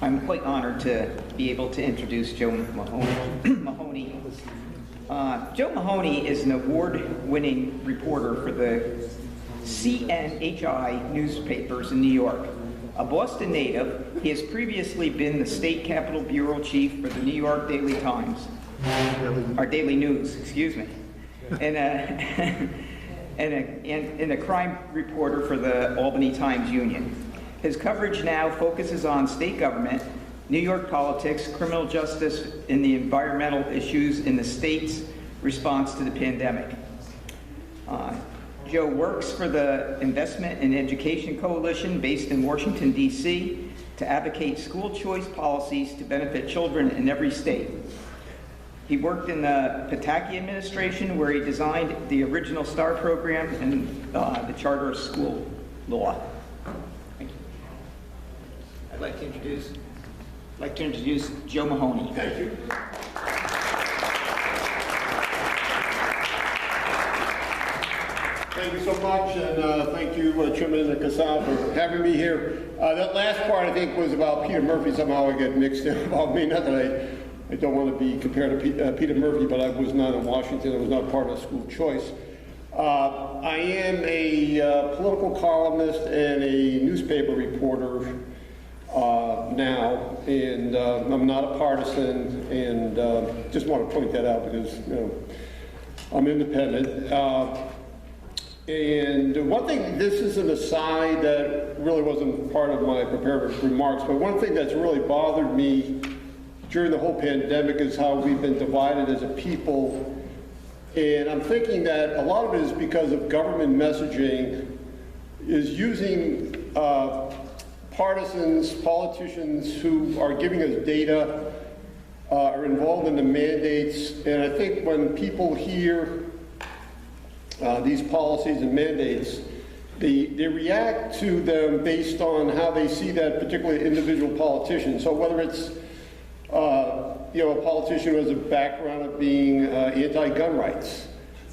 I'm quite honored to be able to introduce Joe Mahoney. Joe Mahoney is an award-winning reporter for the CNHI newspapers in New York. A Boston native, he has previously been the State Capitol Bureau Chief for the New York Daily Times, or Daily News, excuse me, and a crime reporter for the Albany Times-Union. His coverage now focuses on state government, New York politics, criminal justice, and the environmental issues in the state's response to the pandemic. Joe works for the Investment in Education Coalition based in Washington, D.C. to advocate school choice policies to benefit children in every state. He worked in the Pataki administration where he designed the original STAR program and the charter of school law. Thank you. I'd like to introduce Joe Mahoney. Thank you. Thank you so much, and thank you, Chairman Casal, for having me here. That last part, I think, was about Peter Murphy. Somehow I get mixed in about me. Not that I don't want to be compared to Peter Murphy, but I was not in Washington. I was not part of school choice. I am a political columnist and a newspaper reporter now, and I'm not a partisan, and just want to point that out because, you know, I'm independent. And one thing, this is an aside that really wasn't part of my prepared remarks, but one thing that's really bothered me during the whole pandemic is how we've been divided as a people. And I'm thinking that a lot of it is because of government messaging is using partisans, politicians who are giving us data, are involved in the mandates. And I think when people hear these policies and mandates, they react to them based on how they see that particular individual politician. So whether it's you know, a politician who has a background of being anti-gun rights,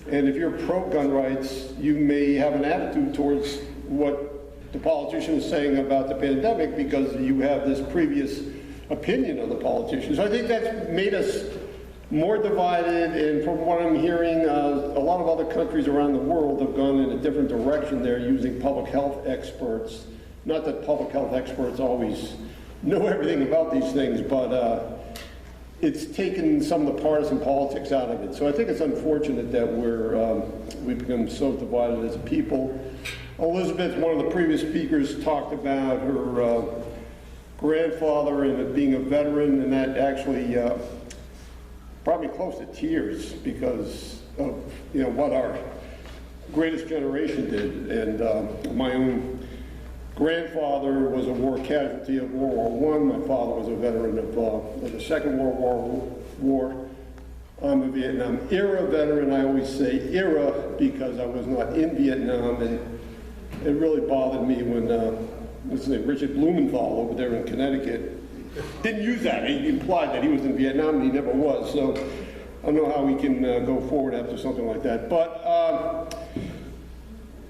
and if you're pro-gun rights, you may have an attitude towards what the politician is saying about the pandemic because you have this previous opinion of the politician. So I think that's made us more divided, and from what I'm hearing, a lot of other countries around the world have gone in a different direction. They're using public health experts. Not that public health experts always know everything about these things, but it's taken some of the partisan politics out of it. So I think it's unfortunate that we've become so divided as a people. Elizabeth, one of the previous speakers, talked about her grandfather and being a veteran, and that actually brought me close to tears because of, you know, what our greatest generation did. And my own grandfather was a war casualty of World War I. My father was a veteran of the Second World War. I'm a Vietnam era veteran. I always say era because I was not in Vietnam, and it really bothered me when Richard Blumenthal over there in Connecticut didn't use that. He implied that he was in Vietnam, and he never was. So I don't know how we can go forward after something like that. But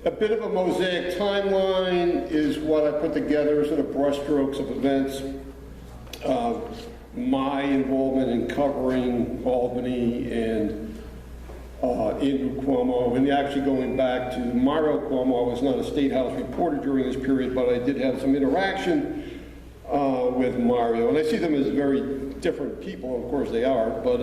a bit of a mosaic timeline is what I put together, sort of brushstrokes of events. My involvement in covering Albany and Andrew Cuomo, and actually going back to Mario Cuomo. I was not a State House reporter during this period, but I did have some interaction with Mario, and I see them as very different people. Of course they are, but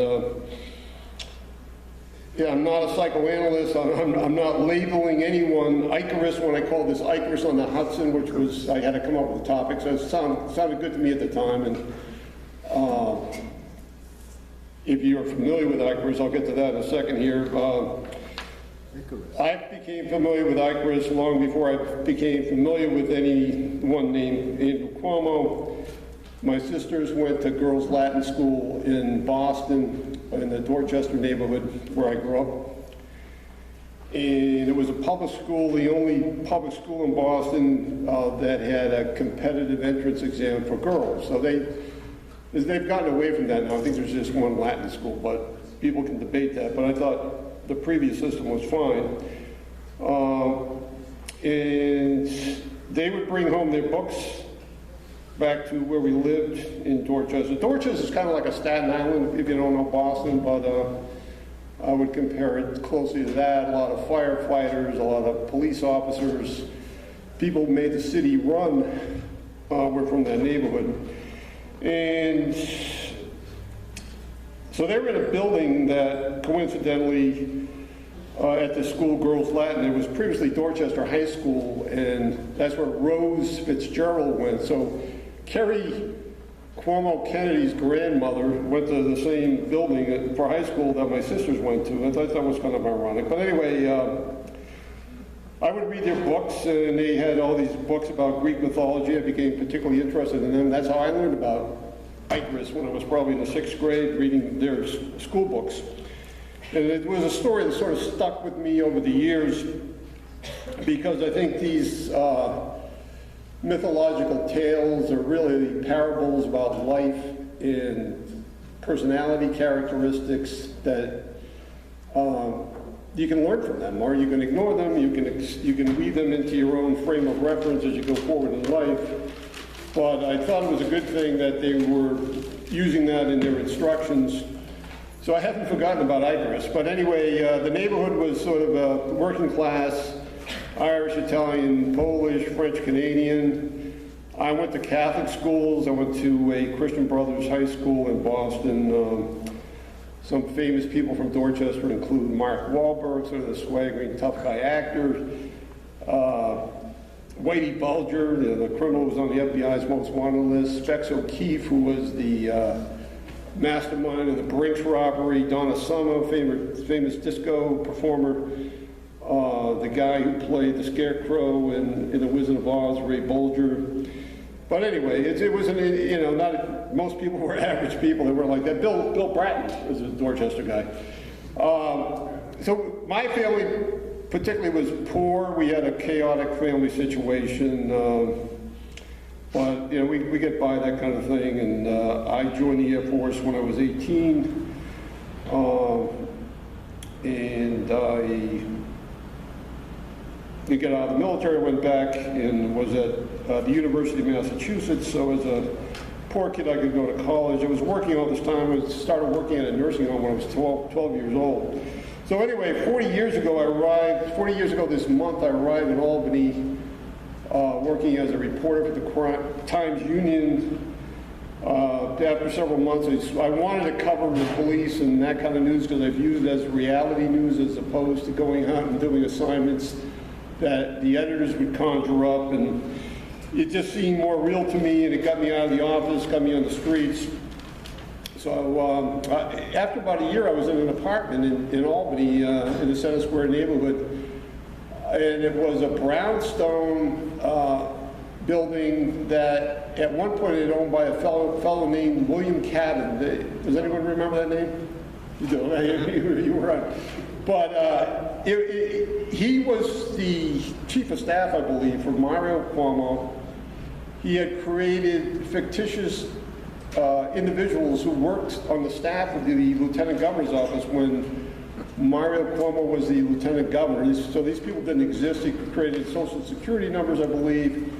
yeah, I'm not a psychoanalyst. I'm not labeling anyone Icarus when I called this Icarus on the Hudson, which was, I had to come up with a topic, so it sounded good to me at the time. And if you're familiar with Icarus, I'll get to that in a second here. I became familiar with Icarus long before I became familiar with anyone named Andrew Cuomo. My sisters went to girls' Latin school in Boston, in the Dorchester neighborhood where I grew up. And it was a public school, the only public school in Boston that had a competitive entrance exam for girls. So they've gotten away from that now. I think there's just one Latin school, but people can debate that. But I thought the previous system was fine. And they would bring home their books back to where we lived in Dorchester. Dorchester is kind of like a Staten Island, if you don't know Boston, but I would compare it closely to that. A lot of firefighters, a lot of police officers, people who made the city run were from that neighborhood. And so they were in a building that coincidentally at the school Girls Latin, it was previously Dorchester High School, and that's where Rose Fitzgerald went. So Kerry Cuomo Kennedy's grandmother went to the same building for high school that my sisters went to. I thought that was kind of ironic. But anyway, I would read their books, and they had all these books about Greek mythology. I became particularly interested in them. That's how I learned about Icarus when I was probably in the 6th grade, reading their school books. And it was a story that sort of stuck with me over the years, because I think these mythological tales are really parables about life and personality characteristics that you can learn from them, or you can ignore them, you can weave them into your own frame of reference as you go forward in life. But I thought it was a good thing that they were using that in their instructions. So I haven't forgotten about Icarus. But anyway, the neighborhood was sort of a working class, Irish, Italian, Polish, French, Canadian. I went to Catholic schools. I went to a Christian Brothers high school in Boston. Some famous people from Dorchester include Mark Wahlberg, sort of the swaggering tough guy actor. Whitey Bulger, the criminal who was on the FBI's most wanted list. Specs O'Keefe, who was the mastermind of the Brinks robbery. Donna Summer, famous disco performer. The guy who played the Scarecrow in The Wizard of Oz, Ray Bulger. But anyway, it wasn't, not most people were average people. They were like that. Bill Bratton was a Dorchester guy. So my family particularly was poor. We had a chaotic family situation. But we get by that kind of thing. And I joined the Air Force when I was 18. And I got out of the military, went back and was at the University of Massachusetts. So as a poor kid, I could go to college. I was working all this time. I started working at a nursing home when I was 12 years old. So anyway, 40 years ago this month, I arrived in Albany, working as a reporter for the Times-Union. After several months, I wanted to cover the police and that kind of news because I viewed it as reality news as opposed to going out and doing assignments that the editors would conjure up, and it just seemed more real to me, and it got me out of the office, got me on the streets. So after about a year, I was in an apartment in Albany in the Center Square neighborhood, and it was a brownstone building that at one point it owned by a fellow named William Cabot. Does anyone remember that name? You do. You were on. But he was the chief of staff, I believe, for Mario Cuomo. He had created fictitious individuals who worked on the staff of the lieutenant governor's office when Mario Cuomo was the lieutenant governor. So these people didn't exist. He created social security numbers, I believe,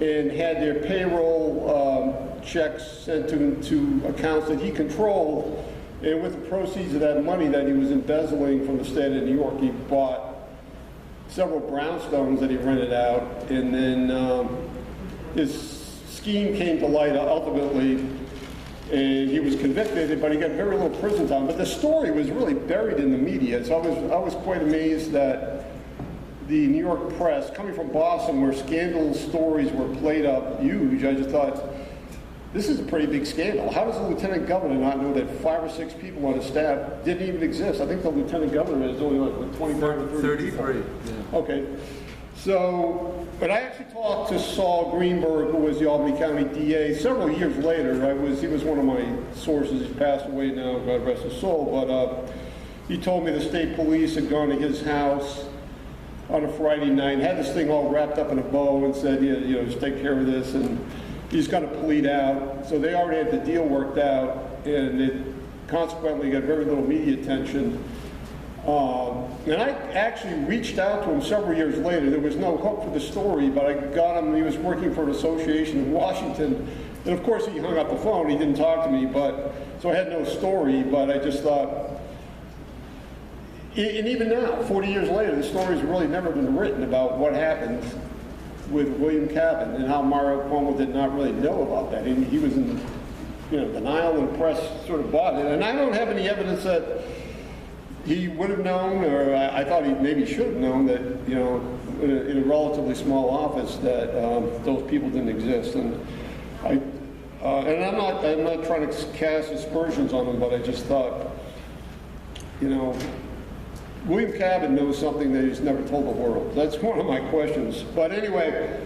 and had their payroll checks sent to accounts that he controlled. And with the proceeds of that money that he was embezzling from the state of New York, he bought several brownstones that he rented out. And then his scheme came to light ultimately, and he was convicted, but he got very little prison time. But the story was really buried in the media. So I was quite amazed that the New York press, coming from Boston where scandal stories were played up huge, I just thought, this is a pretty big scandal. How does the lieutenant governor not know that 5 or 6 people on his staff didn't even exist? I think the lieutenant governor is only like 25 or 30 people. 33, yeah. Okay. So, but I actually talked to Saul Greenberg, who was the Albany County DA, several years later. He was one of my sources. He's passed away now, God rest his soul. But he told me the state police had gone to his house on a Friday night, had this thing all wrapped up in a bow and said, just take care of this. And he's going to plead out. So they already had the deal worked out, and it consequently got very little media attention. And I actually reached out to him several years later. There was no hook for the story, but I got him. He was working for an association in Washington. And of course, he hung up the phone. He didn't talk to me, so I had no story, but I just thought, and even now, 40 years later, the story's really never been written about what happened with William Cabin and how Mario Cuomo did not really know about that. And he was in, denial, and the press sort of bought it. And I don't have any evidence that he would have known, or I thought he maybe should have known that, in a relatively small office, that those people didn't exist. And I'm not trying to cast aspersions on him, but I just thought, William Cabin knows something that he's never told the world. That's one of my questions. But anyway,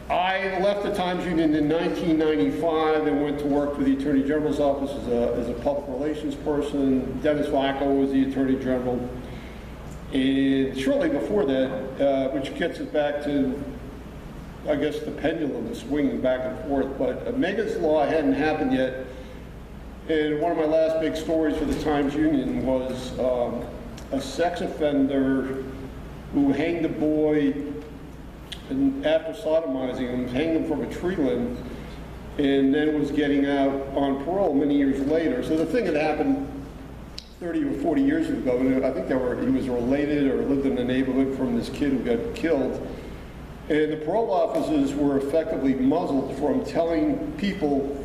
I left the Times-Union in 1995 and went to work for the Attorney General's office as a public relations person. Dennis Vacco was the Attorney General. And shortly before that, which gets us back to, I guess, the pendulum is swinging back and forth, but Megan's Law hadn't happened yet. And one of my last big stories for the Times-Union was a sex offender who hanged a boy, and after sodomizing him, hanged him from a tree limb, and then was getting out on parole many years later. So the thing had happened 30 or 40 years ago, and I think he was related or lived in the neighborhood from this kid who got killed. And the parole officers were effectively muzzled from telling people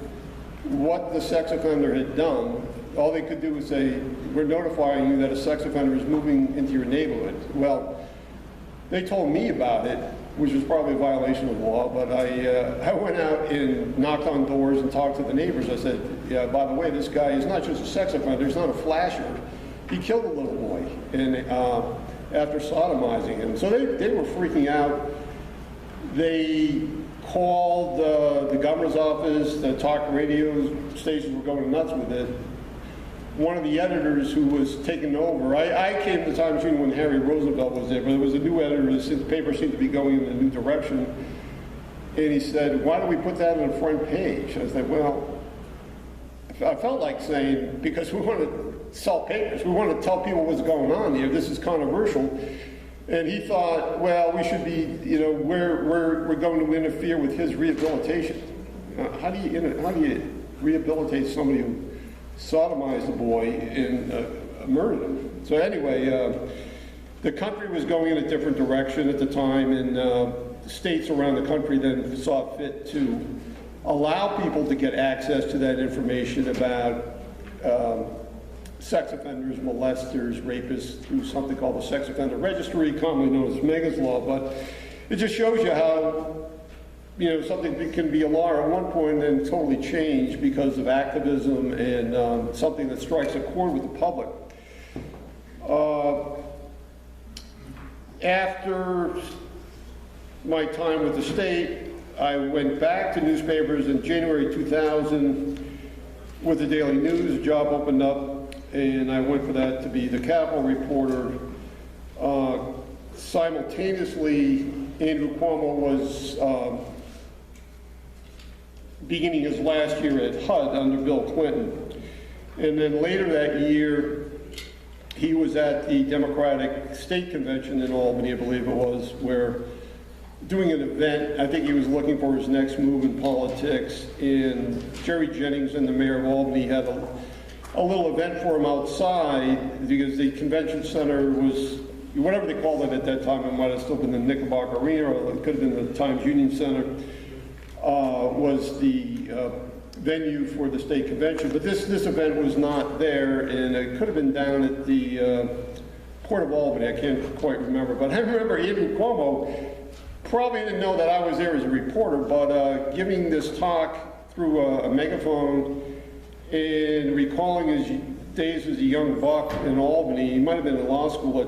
what the sex offender had done. All they could do was say, we're notifying you that a sex offender is moving into your neighborhood. Well, they told me about it, which was probably a violation of the law, but I went out and knocked on doors and talked to the neighbors. I said, yeah, by the way, this guy is not just a sex offender, he's not a flasher. He killed a little boy and after sodomizing him. So they were freaking out. They called the governor's office, the talk radio stations were going nuts with it. One of the editors who was taking over, I came to the Times-Union when Harry Roosevelt was there, but there was a new editor, the paper seemed to be going in a new direction, and he said, why don't we put that on the front page? I said, well, I felt like saying, because we want to sell papers, we want to tell people what's going on here, this is controversial. And he thought, well, we should be, we're going to interfere with his rehabilitation. How do you rehabilitate somebody who sodomized a boy and murdered him? So anyway, the country was going in a different direction at the time, and states around the country then saw fit to allow people to get access to that information about sex offenders, molesters, rapists through something called the Sex Offender Registry, commonly known as Megan's Law. But it just shows you how, something can be a law at one point and then totally change because of activism and something that strikes a chord with the public. After my time with the state, I went back to newspapers in January 2000 with the Daily News. A job opened up, and I went for that to be the Capitol reporter. Simultaneously, Andrew Cuomo was beginning his last year at HUD under Bill Clinton. And then later that year, he was at the Democratic State Convention in Albany, I believe it was, where doing an event, I think he was looking for his next move in politics, and Jerry Jennings and the mayor of Albany had a little event for him outside because the convention center was, whatever they called it at that time, it might have still been the Knickerbocker Arena, or it could have been the Times-Union Center, was the venue for the state convention. But this event was not there, and it could have been down at the Port of Albany. I can't quite remember. But I remember Andrew Cuomo probably didn't know that I was there as a reporter, but giving this talk through a megaphone and recalling his days as a young buck in Albany. He might have been in law school at,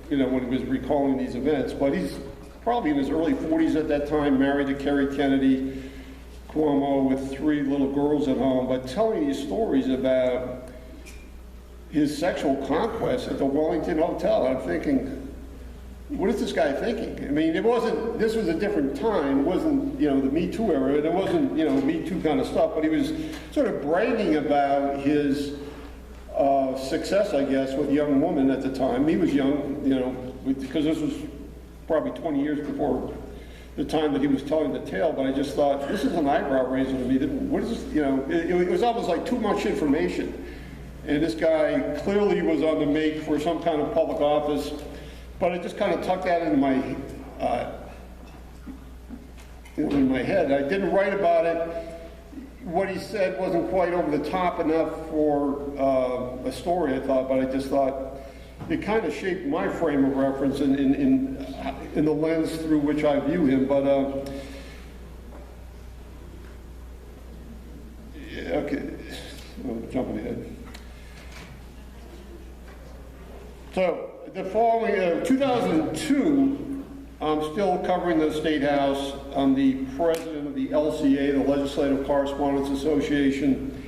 when he was recalling these events, but he's probably in his early 40s at that time, married to Kerry Kennedy, Cuomo, with 3 little girls at home, but telling these stories about his sexual conquest at the Wellington Hotel. I'm thinking, what is this guy thinking? I mean, this was a different time. It wasn't, the Me Too era. There wasn't, Me Too kind of stuff, but he was sort of bragging about his success, I guess, with a young woman at the time. He was young, you know, because this was probably 20 years before the time that he was telling the tale, but I just thought, this is an eyebrow raiser to me. What is this, you know, it was almost like too much information. And this guy clearly was on the make for some kind of public office, but I just kind of tucked that into my, in my head. I didn't write about it. What he said wasn't quite over the top enough for a story, I thought, but I just thought it kind of shaped my frame of reference in the lens through which I view him. But yeah, okay, I'm jumping ahead. So the following, 2002, I'm still covering the State House. I'm the president of the LCA, the Legislative Correspondents Association.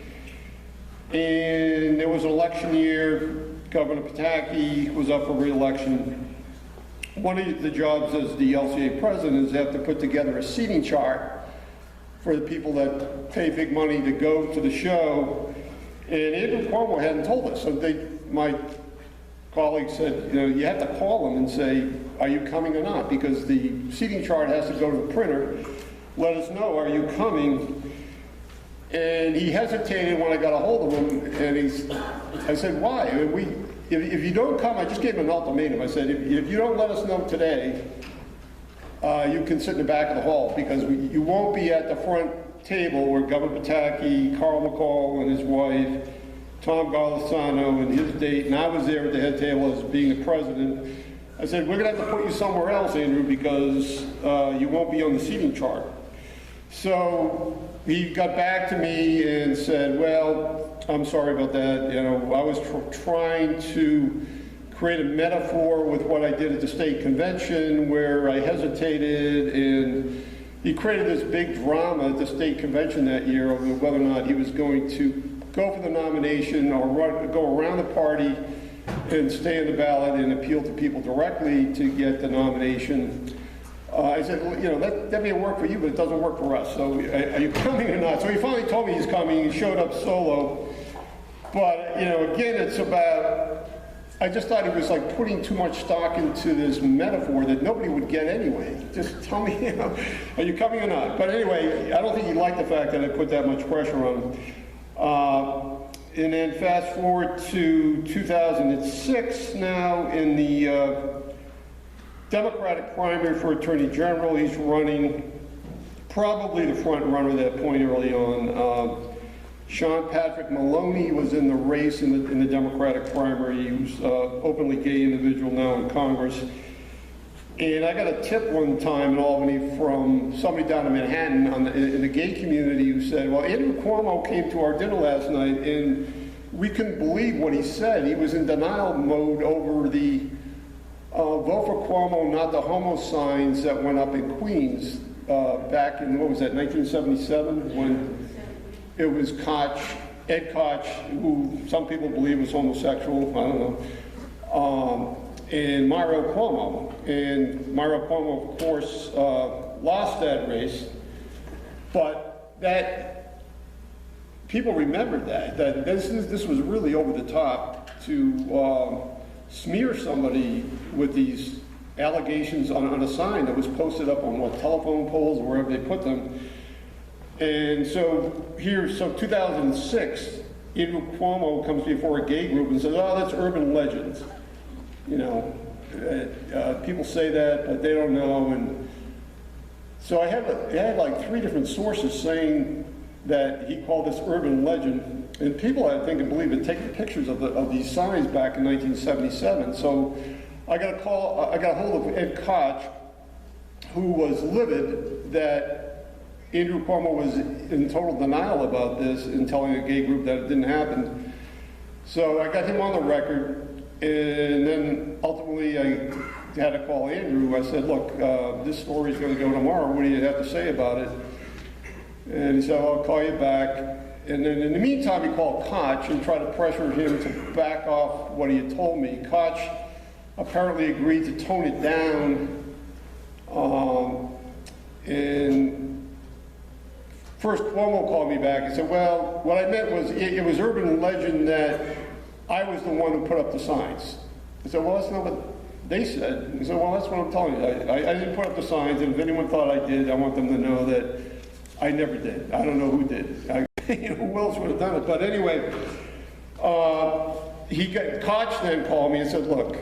And it was an election year. Governor Pataki was up for re-election. One of the jobs as the LCA president is they have to put together a seating chart for the people that pay big money to go to the show. And Andrew Cuomo hadn't told us. So my colleague said, you know, you have to call him and say, are you coming or not? Because the seating chart has to go to the printer. Let us know, are you coming? And he hesitated when I got a hold of him, and I said, why? I mean, if you don't come, I just gave him an ultimatum. I said, if you don't let us know today, you can sit in the back of the hall, because you won't be at the front table where Governor Pataki, Carl McCall and his wife, Tom Golisano and his date, and I was there at the head table as being the president. I said, we're going to have to put you somewhere else, Andrew, because you won't be on the seating chart. So he got back to me and said, well, I'm sorry about that. You know, I was trying to create a metaphor with what I did at the state convention where I hesitated, and he created this big drama at the state convention that year over whether or not he was going to go for the nomination or go around the party and stay in the ballot and appeal to people directly to get the nomination. I said, well, you know, that may work for you, but it doesn't work for us. So are you coming or not? So he finally told me he's coming. He showed up solo. But, you know, again, it's about, I just thought he was like putting too much stock into this metaphor that nobody would get anyway. Just tell me, you know, are you coming or not? But anyway, I don't think he liked the fact that I put that much pressure on him. And then fast forward to 2006 now in the Democratic primary for Attorney General. He's running, probably the front runner at that point early on. Sean Patrick Mahoney was in the race in the Democratic primary. He was an openly gay individual now in Congress. And I got a tip one time in Albany from somebody down in Manhattan in the gay community who said, well, Andrew Cuomo came to our dinner last night and we couldn't believe what he said. He was in denial mode over the vote for Cuomo, not the homo signs that went up in Queens back in, what was that, 1977, when it was Koch, Ed Koch, who some people believe was homosexual, I don't know, and Mario Cuomo. And Mario Cuomo, of course, lost that race, but that, people remembered that this was really over the top to smear somebody with these allegations on a sign that was posted up on what, telephone poles or wherever they put them. And so 2006, Andrew Cuomo comes before a gay group and says, oh, that's urban legends. You know, people say that, but they don't know. And so I had like 3 different sources saying that he called this urban legend. And people, I think, and believe had taken pictures of these signs back in 1977. So I got a hold of Ed Koch, who was livid that Andrew Cuomo was in total denial about this and telling a gay group that it didn't happen. So I got him on the record, and then ultimately I had to call Andrew. I said, look, this story is going to go tomorrow. What do you have to say about it? And he said, I'll call you back. And then in the meantime, he called Koch and tried to pressure him to back off what he had told me. Koch apparently agreed to tone it down. And first Cuomo called me back and said, well, what I meant was it was urban legend that I was the one who put up the signs. I said, well, that's not what they said. He said, well, that's what I'm telling you. I didn't put up the signs, and if anyone thought I did, I want them to know that I never did. I don't know who did. Who else would have done it? But anyway, Koch then called me and said, look,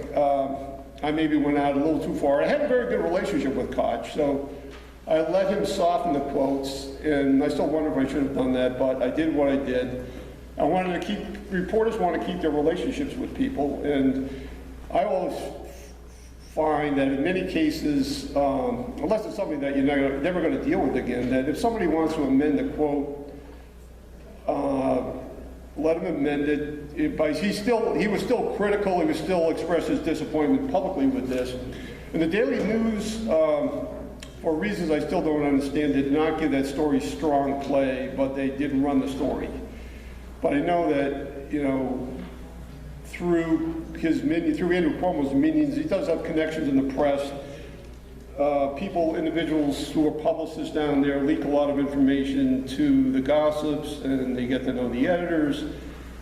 I maybe went out a little too far. I had a very good relationship with Koch, so I let him soften the quotes, and I still wonder if I should have done that, but I did what I did. I wanted to keep, reporters want to keep their relationships with people, and I always find that in many cases, unless it's something that you're never going to deal with again, that if somebody wants to amend a quote, let him amend it. But he was still critical. He was still expressed his disappointment publicly with this. And the Daily News, for reasons I still don't understand, did not give that story strong play, but they did run the story. But I know that, through Andrew Cuomo's minions, he does have connections in the press. Individuals who are publicists down there leak a lot of information to the gossips, and they get to know the editors.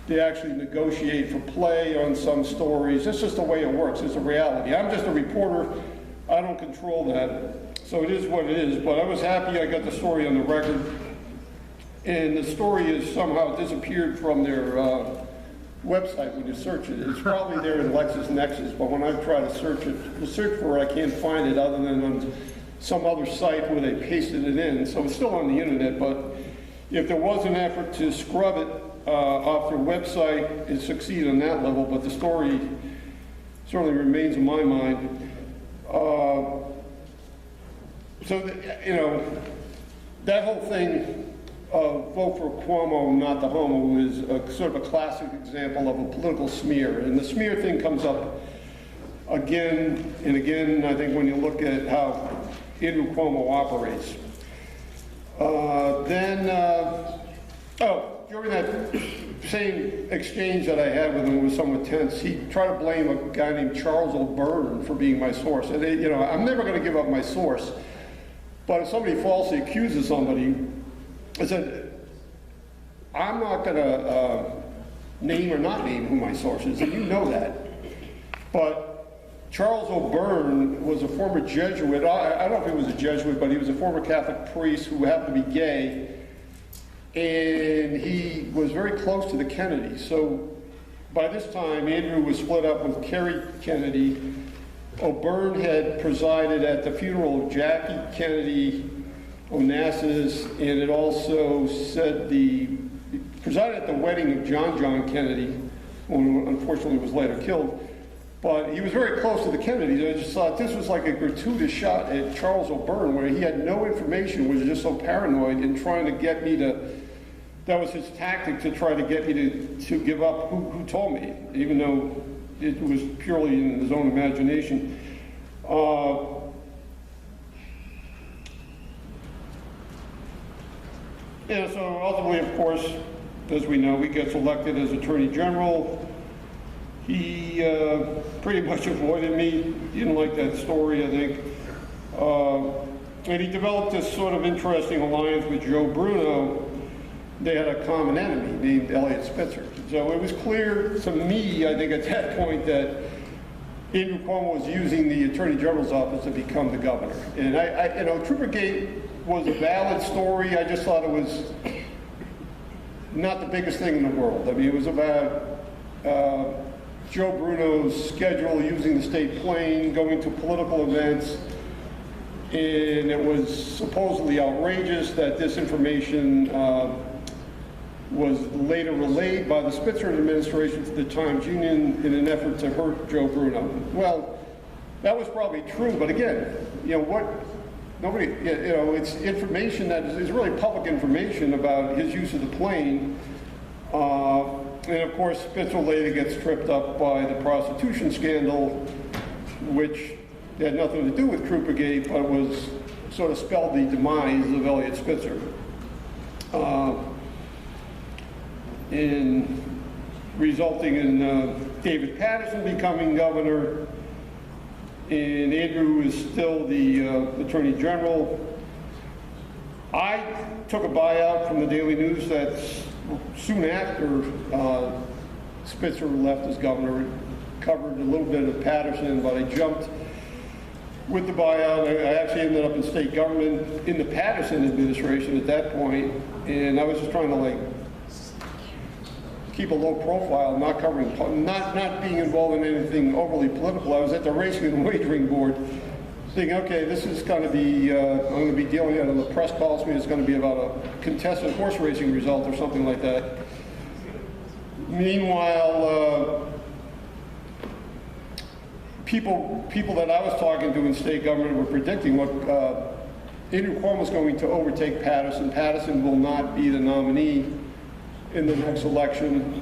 They actually negotiate for play on some stories. That's just the way it works. It's a reality. I'm just a reporter. I don't control that. So it is what it is. But I was happy I got the story on the record. And the story has somehow disappeared from their website when you search it. It's probably there in LexisNexis, but when I try to search for it, I can't find it other than on some other site where they pasted it in. So it's still on the internet, but if there was an effort to scrub it off their website, it succeeded on that level, but the story certainly remains in my mind. That whole thing, vote for Cuomo, not the homo, is sort of a classic example of a political smear. And the smear thing comes up again and again, I think, when you look at how Andrew Cuomo operates. During that same exchange that I had with him, it was somewhat tense. He tried to blame a guy named Charles O'Byrne for being my source. And I'm never going to give up my source. But if somebody falsely accuses somebody, I said, I'm not going to name or not name who my source is, and you know that. But Charles O'Byrne was a former Jesuit. I don't know if he was a Jesuit, but he was a former Catholic priest who happened to be gay. And he was very close to the Kennedys. So by this time, Andrew was split up with Kerry Kennedy. O'Byrne had presided at the funeral of Jackie Kennedy Onassis, and it also said presided at the wedding of John Kennedy, who unfortunately was later killed. But he was very close to the Kennedys, and I just thought this was like a gratuitous shot at Charles O'Byrne, where he had no information, was just so paranoid in trying to get me to, that was his tactic, to try to get me to give up who told me, even though it was purely in his own imagination. So ultimately, of course, as we know, he gets elected as Attorney General. He pretty much avoided me. He didn't like that story, I think. And he developed this sort of interesting alliance with Joe Bruno. They had a common enemy named Eliot Spitzer. So it was clear to me, I think, at that point, that Andrew Cuomo was using the Attorney General's office to become the governor. And Troopergate was a valid story. I just thought it was not the biggest thing in the world. I mean, it was about Joe Bruno's schedule, using the state plane, going to political events, and it was supposedly outrageous that this information was later relayed by the Spitzer administration to the Times Union in an effort to hurt Joe Bruno. Well, that was probably true, but again, it's information that is really public information about his use of the plane. And of course, Spitzer later gets tripped up by the prostitution scandal, which had nothing to do with Troopergate, but was sort of spelled the demise of Eliot Spitzer. Resulting in David Paterson becoming governor, and Andrew is still the Attorney General. I took a buyout from the Daily News that's soon after Spitzer left as governor, covered a little bit of Patterson, but I jumped with the buyout. I actually ended up in state government in the Patterson administration at that point, and I was just trying to like keep a low profile, not covering, not being involved in anything overly political. I was at the Racing and Wagering Board, thinking, okay, this is going to be, I'm going to be dealing, the press calls me, it's going to be about a contested horse racing result or something like that. Meanwhile, people that I was talking to in state government were predicting what Andrew Cuomo was going to overtake Patterson. Patterson will not be the nominee in the next election.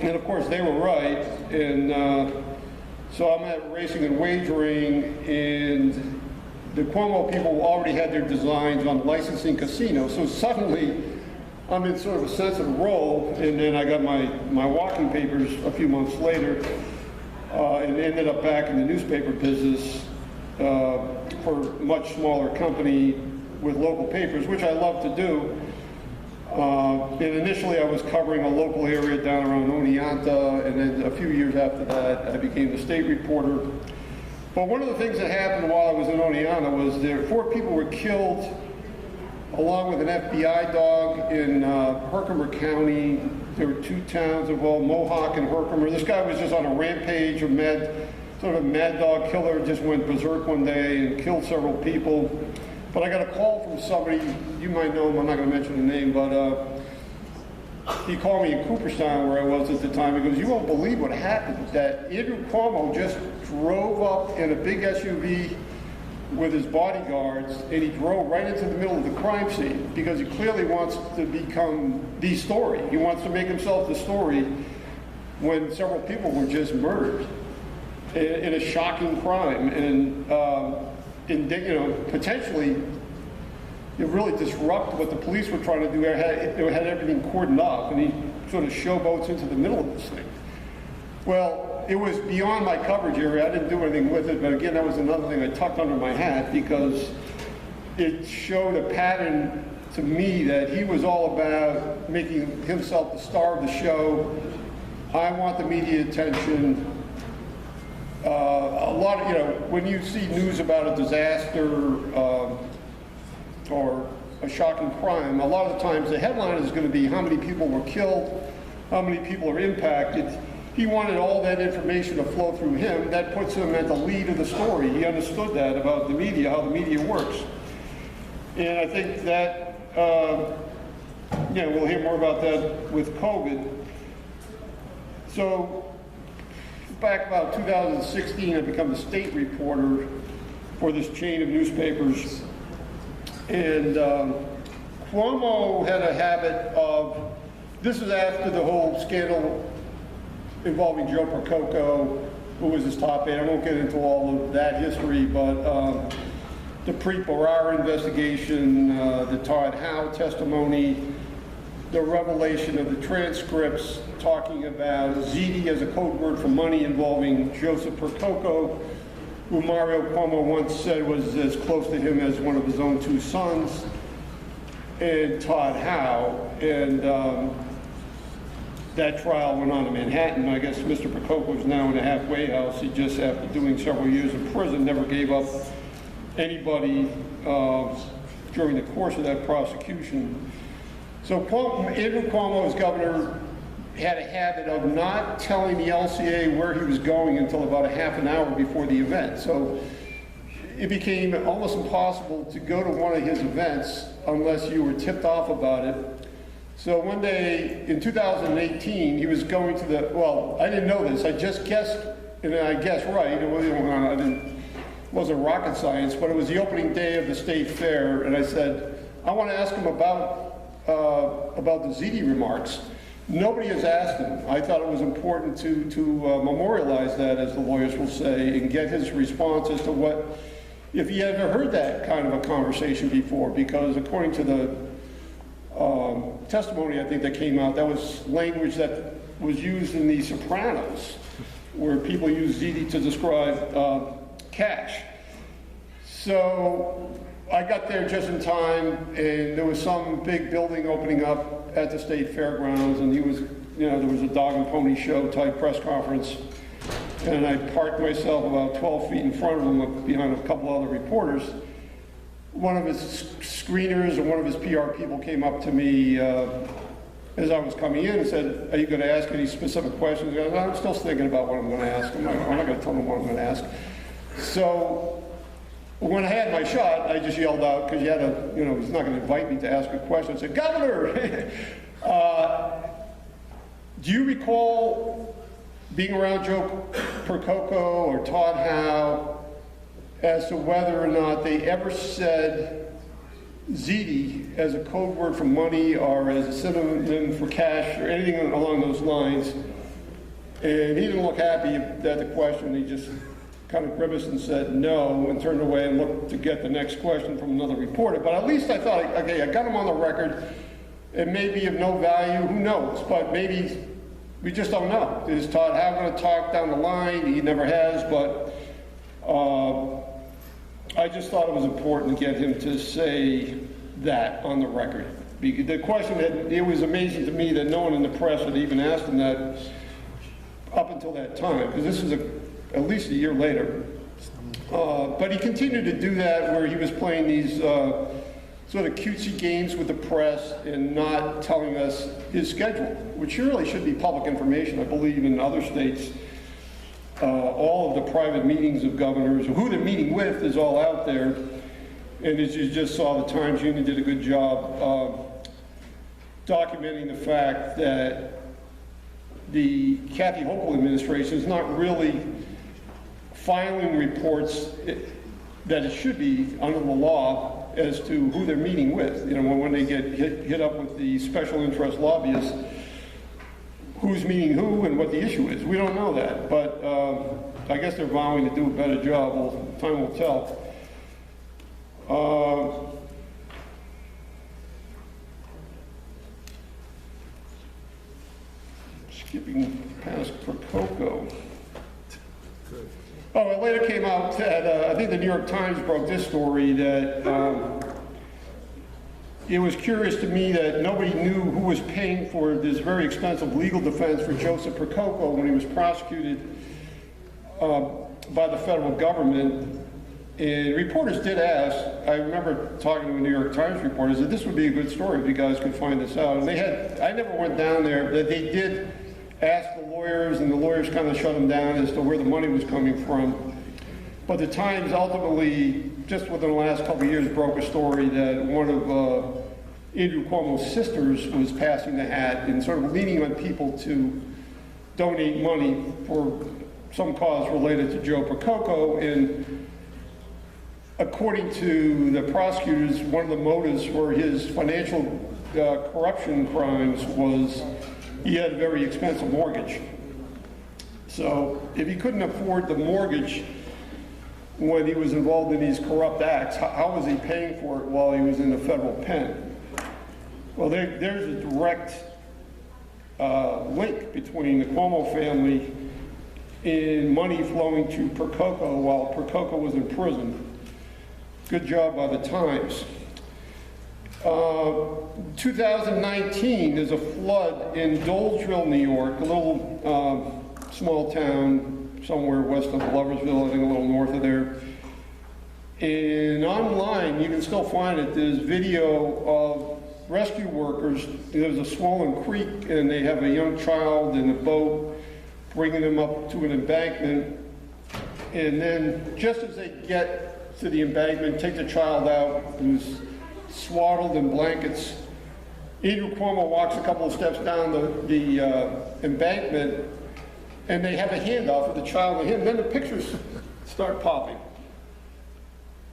And of course, they were right. And so I'm at Racing and Wagering, and the Cuomo people already had their designs on licensing casinos. So suddenly, I'm in sort of a sensitive role, and then I got my walking papers a few months later, and ended up back in the newspaper business for a much smaller company with local papers, which I love to do. And initially I was covering a local area down around Oneonta, and then a few years after that I became the state reporter. But one of the things that happened while I was in Oneonta was 4 people were killed along with an FBI dog in Herkimer County. There were 2 towns involved, Mohawk and Herkimer. This guy was just on a rampage, sort of a mad dog killer, just went berserk one day and killed several people. But I got a call from somebody, you might know him, I'm not going to mention the name, but he called me in Cooperstown, where I was at the time. He goes, "You won't believe what happened, that Andrew Cuomo just drove up in a big SUV with his bodyguards, and he drove right into the middle of the crime scene, because he clearly wants to become the story. He wants to make himself the story when several people were just murdered in a shocking crime. And potentially it really disrupt what the police were trying to do. It had everything cordoned off, and he sort of showboats into the middle of this thing. Well, it was beyond my coverage area. I didn't do anything with it, but again, that was another thing I tucked under my hat, because it showed a pattern to me that he was all about making himself the star of the show. I want the media attention. A lot of, when you see news about a disaster or a shocking crime, a lot of the times the headline is going to be how many people were killed, how many people are impacted. He wanted all that information to flow through him. That puts him at the lead of the story. He understood that about the media, how the media works. And I think that, we'll hear more about that with COVID. So, back about 2016, I became the state reporter for this chain of newspapers. And Cuomo had a habit of, this was after the whole scandal involving Joe Percoco, who was his top aide. I won't get into all of that history, but the Preet Bharara investigation, the Todd Howe testimony, the revelation of the transcripts talking about ZD as a code word for money involving Joseph Percoco, who Mario Cuomo once said was as close to him as one of his own 2 sons, and Todd Howe. And that trial went on in Manhattan. I guess Mr. Percoco is now in a halfway house. He just, after doing several years in prison, never gave up anybody during the course of that prosecution. So Andrew Cuomo, as governor, had a habit of not telling the LCA where he was going until about a half an hour before the event. So it became almost impossible to go to one of his events unless you were tipped off about it. So one day in 2018, he was going to I didn't know this, I just guessed, and I guessed right. It wasn't rocket science, but it was the opening day of the state fair, and I said, I want to ask him about the ZD remarks. Nobody has asked him. I thought it was important to memorialize that, as the lawyers will say, and get his response as to if he ever heard that kind of a conversation before, because according to the testimony I think that came out, that was language that was used in The Sopranos, where people use ZD to describe cash. So I got there just in time, and there was some big building opening up at the state fairgrounds, and he was there was a dog and pony show type press conference, and I parked myself about 12 feet in front of him behind a couple other reporters. One of his screeners and one of his PR people came up to me as I was coming in and said, "Are you going to ask any specific questions?" I said, "I'm still thinking about what I'm going to ask. I'm not going to tell them what I'm going to ask." So when I had my shot, I just yelled out, because he's not going to invite me to ask a question. I said, "Governor, do you recall being around Joe Percoco or Todd Howe as to whether or not they ever said ZD as a code word for money or as a synonym for cash or anything along those lines?" And he didn't look happy at the question. He just kind of grimaced and said no and turned away and looked to get the next question from another reporter. But at least I thought, okay, I got him on the record. It may be of no value, who knows? But maybe we just don't know. Is Todd Howe going to talk down the line? He never has, but I just thought it was important to get him to say that on the record. The question, it was amazing to me that no one in the press had even asked him that up until that time, because this is at least a year later. But he continued to do that, where he was playing these sort of cutesy games with the press and not telling us his schedule, which really should be public information. I believe in other states, all of the private meetings of governors, who they're meeting with, is all out there. And as you just saw, the Times Union did a good job documenting the fact that the Kathy Hochul administration is not really filing reports that it should be under the law as to who they're meeting with. When they get hit up with the special interest lobbyists, who's meeting who and what the issue is. We don't know that, but I guess they're vowing to do a better job. Well, time will tell. Skipping past Percoco. Oh, it later came out that, I think the New York Times broke this story, that it was curious to me that nobody knew who was paying for this very expensive legal defense for Joseph Percoco when he was prosecuted by the federal government. And reporters did ask, I remember talking to a New York Times reporter, that this would be a good story if you guys could find this out. And I never went down there, but they did ask the lawyers, and the lawyers kind of shut them down as to where the money was coming from. But the Times ultimately, just within the last couple of years, broke a story that one of Andrew Cuomo's sisters was passing the hat and sort of leaning on people to donate money for some cause related to Joe Percoco. And according to the prosecutors, one of the motives for his financial corruption crimes was he had a very expensive mortgage. So if he couldn't afford the mortgage when he was involved in these corrupt acts, how was he paying for it while he was in the federal pen? Well, there's a direct link between the Cuomo family and money flowing to Percoco while Percoco was in prison. Good job by the Times. 2019, there's a flood in Dolesville, New York, a little small town somewhere west of Loversville, I think a little north of there. And online, you can still find it, there's video of rescue workers. There's a swollen creek, and they have a young child in a boat, bringing them up to an embankment. And then just as they get to the embankment, take the child out, who's swaddled in blankets. Andrew Cuomo walks a couple of steps down the embankment, and they have a handoff with the child and him. Then the pictures start popping.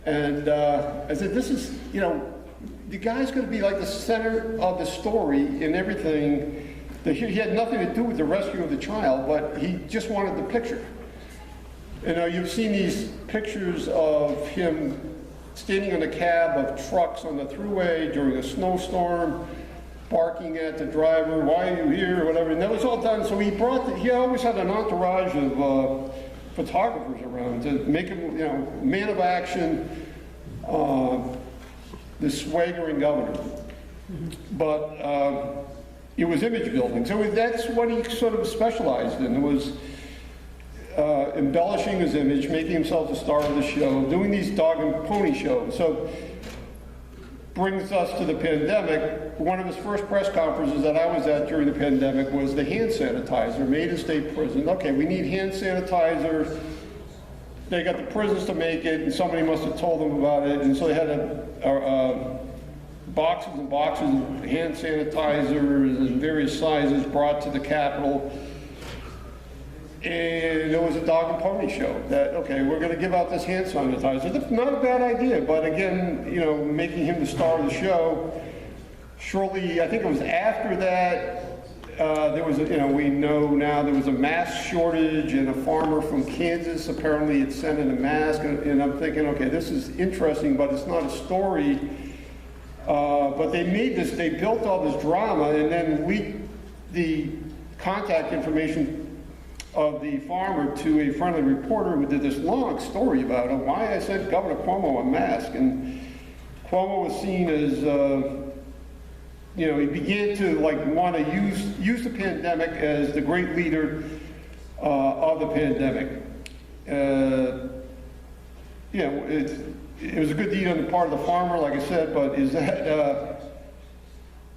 And I said, this is, the guy's going to be like the center of the story and everything. He had nothing to do with the rescue of the child, but he just wanted the picture. You've seen these pictures of him standing in a cab of trucks on the thruway during a snowstorm, barking at the driver, "Why are you here?" or whatever. And that was all done. So he always had an entourage of photographers around to make him, man of action, the swaggering governor. But it was image building. So that's what he sort of specialized in. It was embellishing his image, making himself the star of the show, doing these dog and pony shows. So brings us to the pandemic. One of his first press conferences that I was at during the pandemic was the hand sanitizer made in state prison. Okay, we need hand sanitizer. They got the prisons to make it, and somebody must have told them about it, and so they had boxes and boxes of hand sanitizers in various sizes brought to the Capitol. And there was a dog and pony show that, okay, we're going to give out this hand sanitizer. That's not a bad idea, but again, you know, making him the star of the show. Shortly, I think it was after that, there was, we know now there was a mask shortage, and a farmer from Kansas apparently had sent in a mask, and I'm thinking, okay, this is interesting, but it's not a story. But they made this, they built all this drama, and then leaked the contact information of the farmer to a friendly reporter who did this long story about why I sent Governor Cuomo a mask. And Cuomo was seen as, he began to want to use the pandemic as the great leader of the pandemic. It was a good deed on the part of the farmer, like I said, but is that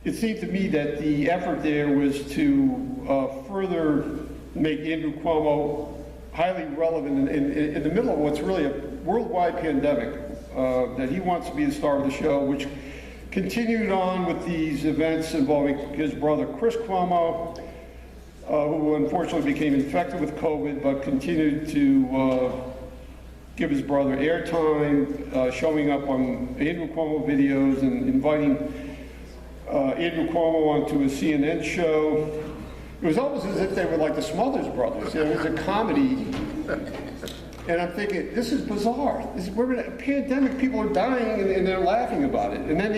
it seemed to me that the effort there was to further make Andrew Cuomo highly relevant in the middle of what's really a worldwide pandemic, that he wants to be the star of the show, which continued on with these events involving his brother Chris Cuomo, who unfortunately became infected with COVID, but continued to give his brother airtime, showing up on Andrew Cuomo videos and inviting Andrew Cuomo onto a CNN show. It was almost as if they were like the Smothers Brothers. It was a comedy. And I'm thinking, this is bizarre. We're in a pandemic, people are dying, and they're laughing about it. And then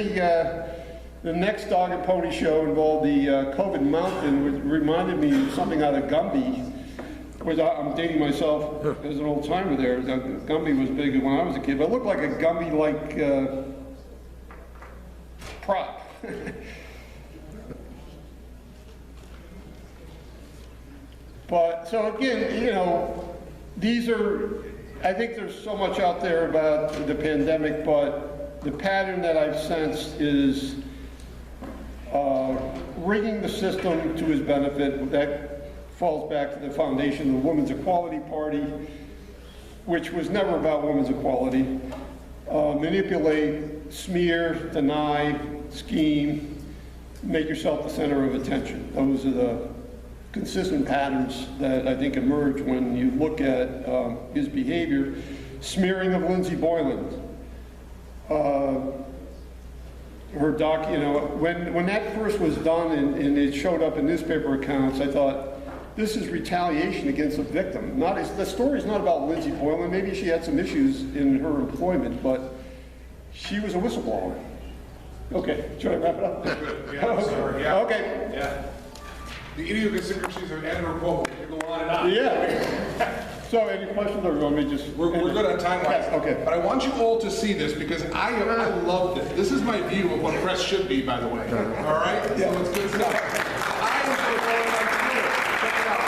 the next dog and pony show involved the COVID mountain, which reminded me of something out of Gumby. I'm dating myself as an old timer there. Gumby was big when I was a kid, but it looked like a Gumby-like prop. But, so again, these are, I think there's so much out there about the pandemic, but the pattern that I've sensed is rigging the system to his benefit. That falls back to the foundation of the Women's Equality Party, which was never about women's equality. Manipulate, smear, deny, scheme, make yourself the center of attention. Those are the consistent patterns that I think emerge when you look at his behavior. Smearing of Lindsey Boylan. Her doc, when that first was done and it showed up in newspaper accounts, I thought, this is retaliation against a victim. The story's not about Lindsey Boylan. Maybe she had some issues in her employment, but she was a whistleblower. Okay, should I wrap it up? Yeah, sorry. Yeah. Okay. Yeah. The idiosyncrasies of Andrew Cuomo. You go on and on. Yeah. So, any questions, or you want me just? We're good on time-wise. Okay. But I want you all to see this because I loved it. This is my view of what press should be, by the way. All right? Yeah. So it's good stuff. I am going to go on Twitter. Check it out.